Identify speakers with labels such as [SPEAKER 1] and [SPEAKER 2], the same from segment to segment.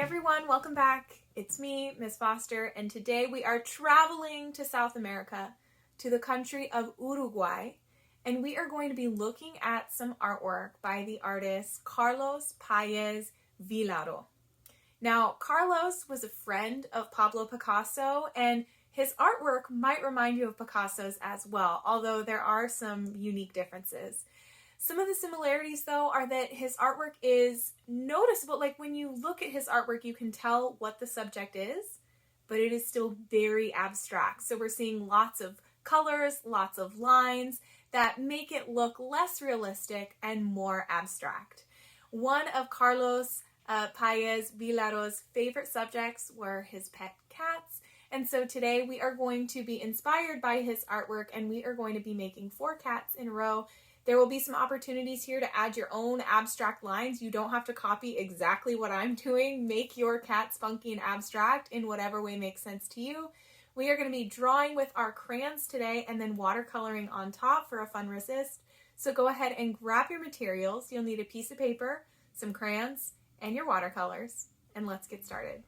[SPEAKER 1] everyone, welcome back. It's me, Miss Foster, and today we are traveling to South America, to the country of Uruguay, and we are going to be looking at some artwork by the artist Carlos Paez Vilaro. Now, Carlos was a friend of Pablo Picasso, and his artwork might remind you of Picasso's as well, although there are some unique differences. Some of the similarities, though, are that his artwork is noticeable. Like when you look at his artwork, you can tell what the subject is, but it is still very abstract. So we're seeing lots of colors, lots of lines that make it look less realistic and more abstract. One of Carlos Paez Vilaro's favorite subjects were his pet cats. And so today we are going to be inspired by his artwork, and we are going to be making 4 cats in a row. There will be some opportunities here to add your own abstract lines. You don't have to copy exactly what I'm doing. Make your cat spunky and abstract in whatever way makes sense to you. We are going to be drawing with our crayons today and then watercoloring on top for a fun resist. So go ahead and grab your materials. You'll need a piece of paper, some crayons, and your watercolors. And let's get started.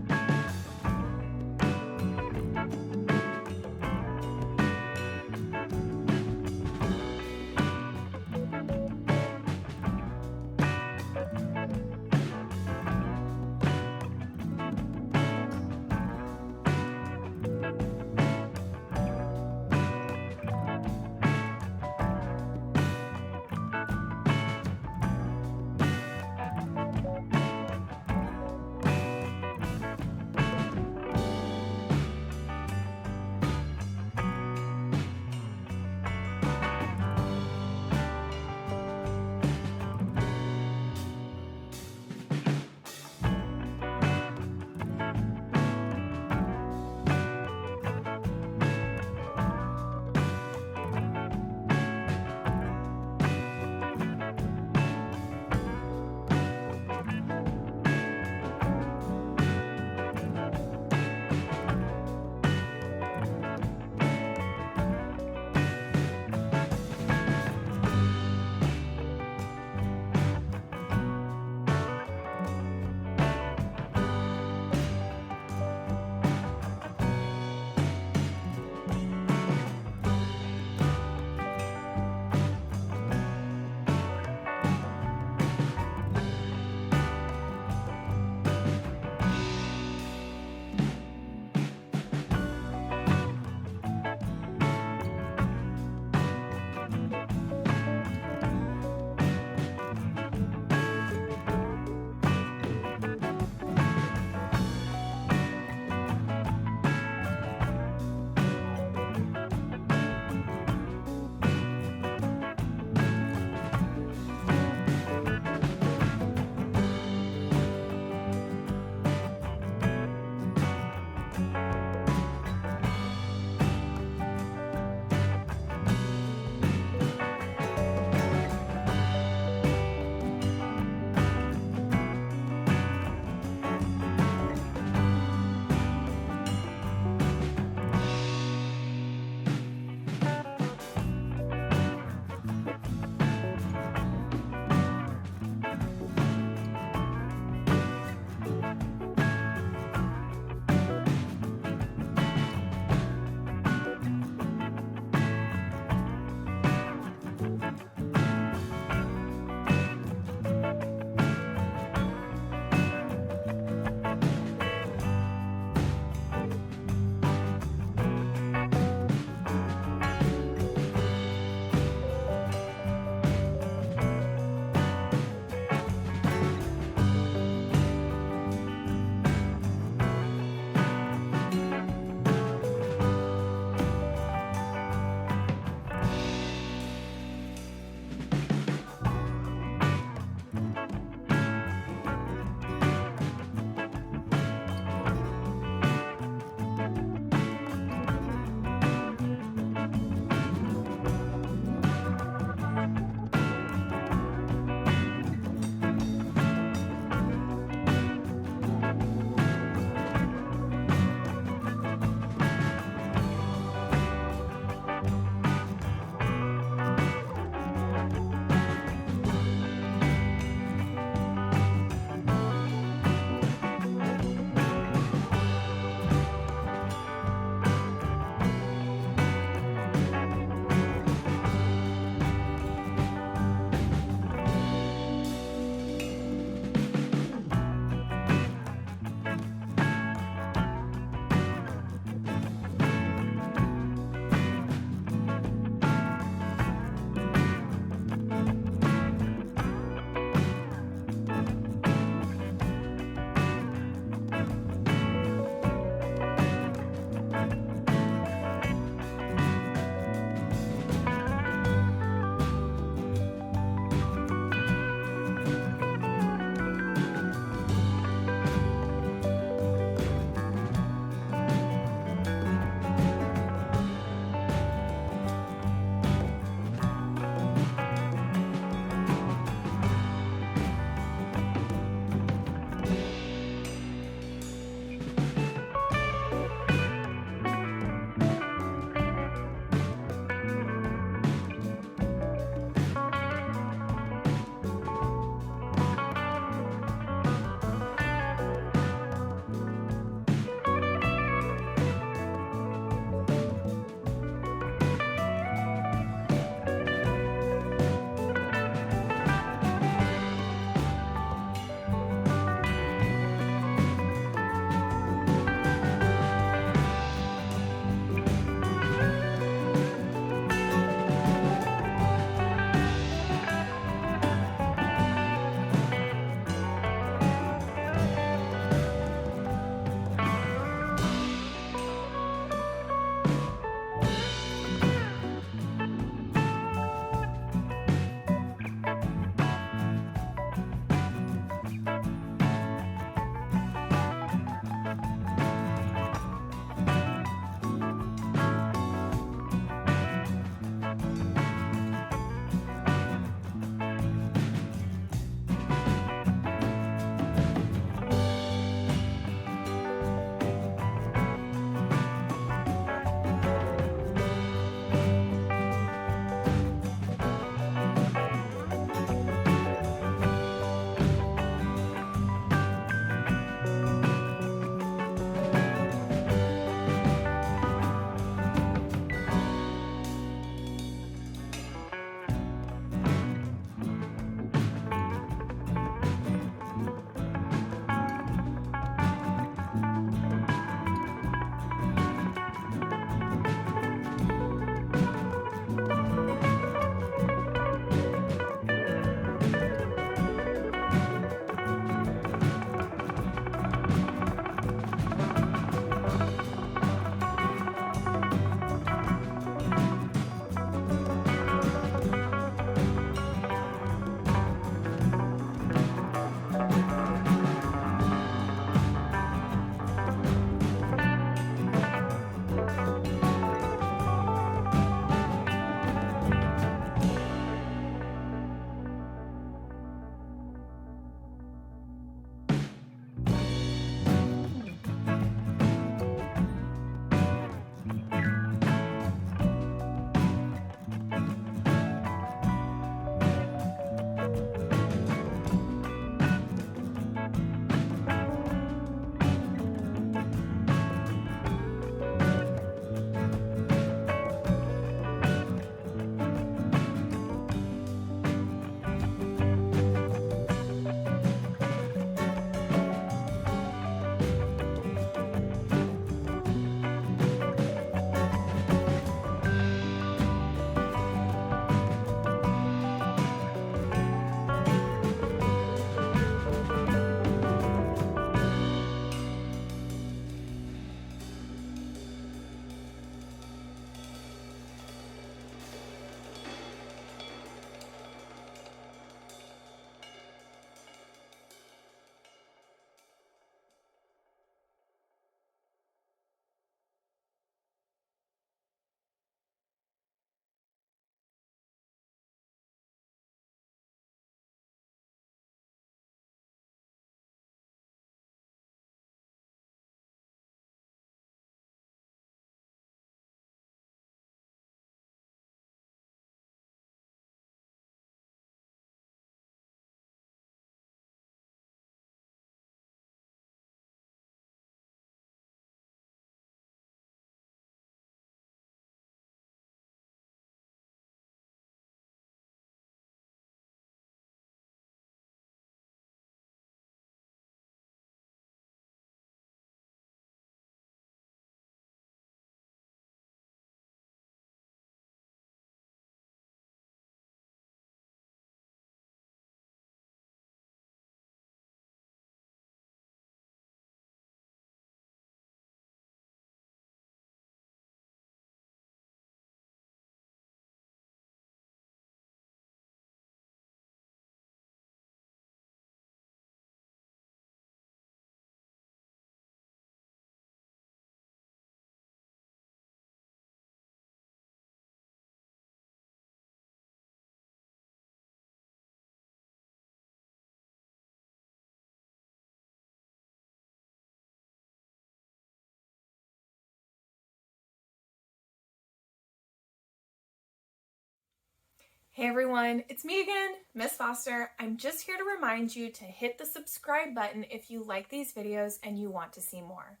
[SPEAKER 1] Hey everyone, it's me again, Miss Foster. I'm just here to remind you to hit the subscribe button if you like these videos and you want to see more.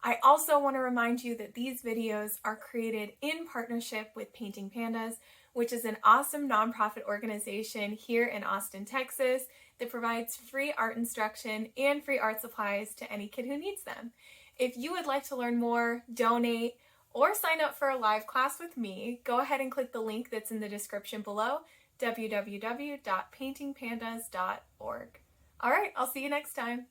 [SPEAKER 1] I also want to remind you that these videos are created in partnership with Painting Pandas, which is an awesome nonprofit organization here in Austin, Texas that provides free art instruction and free art supplies to any kid who needs them. If you would like to learn more, donate, or sign up for a live class with me, go ahead and click the link that's in the description below, www.paintingpandas.org. All right, I'll see you next time.